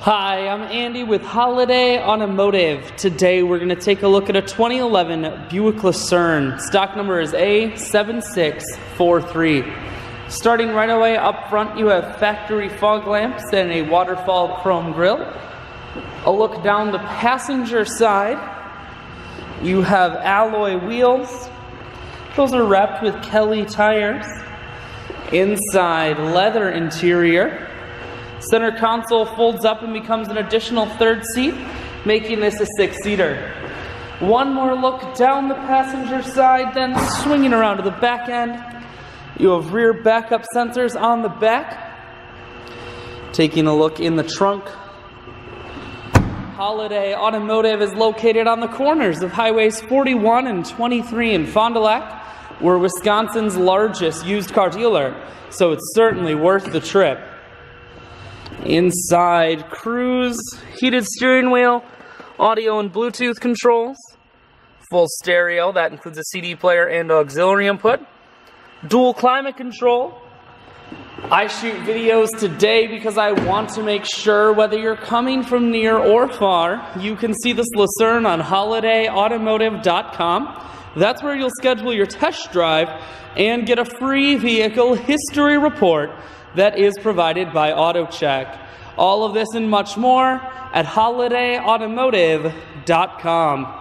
Hi, I'm Andy with Holiday Automotive. Today we're going to take a look at a 2011 Buick Lucerne. Stock number is A7643. Starting right away up front, you have factory fog lamps and a waterfall chrome grille. A look down the passenger side, you have alloy wheels. Those are wrapped with Kelly tires. Inside, leather interior. Center console folds up and becomes an additional third seat, making this a 6-seater. One more look down the passenger side, then swinging around to the back end. You have rear backup sensors on the back. Taking a look in the trunk. Holiday Automotive is located on the corners of Highways 41 and 23 in Fond du Lac. We're Wisconsin's largest used car dealer, so it's certainly worth the trip. Inside, cruise, heated steering wheel, audio and Bluetooth controls, full stereo, that includes a CD player and auxiliary input, dual climate control. I shoot videos today because I want to make sure whether you're coming from near or far, you can see this Lucerne on holidayautomotive.com. That's where you'll schedule your test drive and get a free vehicle history report that is provided by AutoCheck. All of this and much more at holidayautomotive.com.